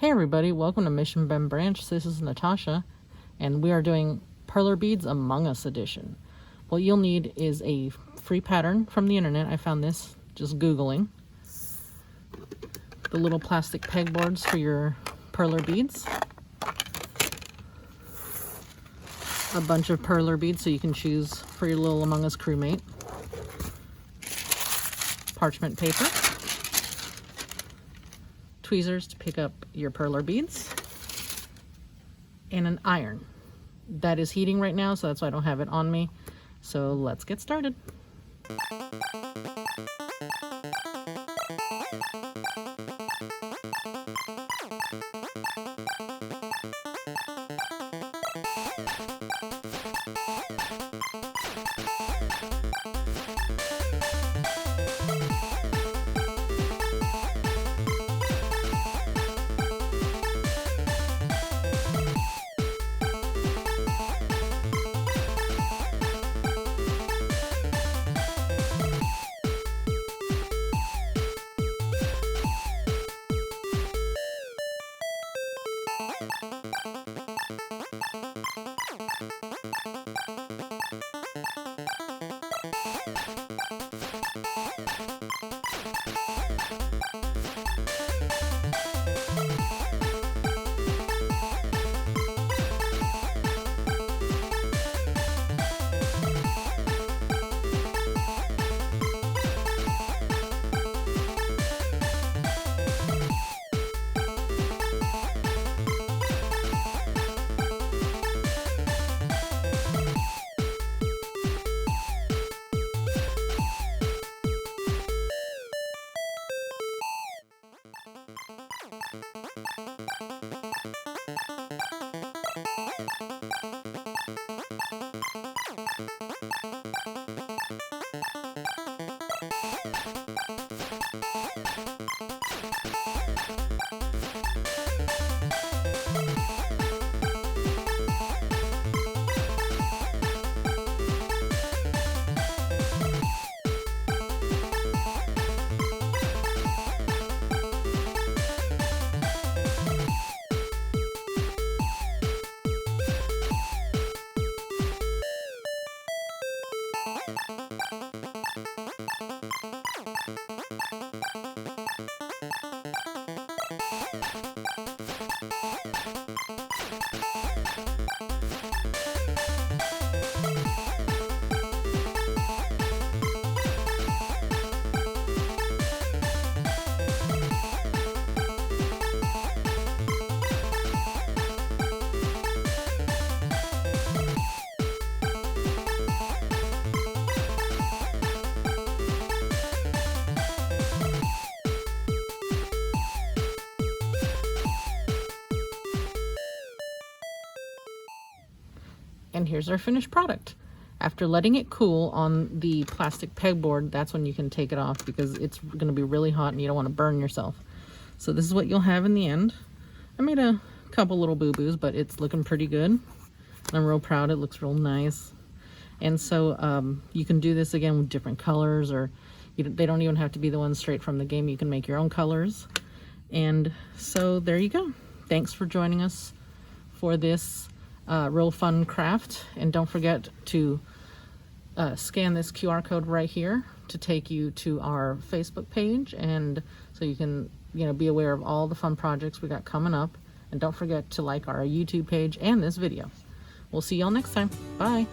Hey everybody, welcome to Mission Bend Branch. This is Natasha, and we are doing Perler-beads Among Us edition. What you'll need is a free pattern from the internet. I found this just Googling. The little plastic pegboards for your Perler beads. A bunch of Perler beads so you can choose for your little Among Us crewmate. Parchment paper. Tweezers to pick up your Perler beads, and an iron that is heating right now, so that's why I don't have it on me. So let's get started. And here's our finished product. After letting it cool on the plastic pegboard, that's when you can take it off, because it's going to be really hot and you don't want to burn yourself. So this is what you'll have in the end. I made a couple little boo-boos, but it's looking pretty good. I'm real proud. It looks real nice. And so you can do this again with different colors, or they don't even have to be the ones straight from the game. You can make your own colors. And so there you go. Thanks for joining us for this real fun craft, and don't forget to scan this QR code right here to take you to our Facebook page, and so you can be aware of all the fun projects we got coming up. And don't forget to like our YouTube page and this video. We'll see y'all next time. Bye.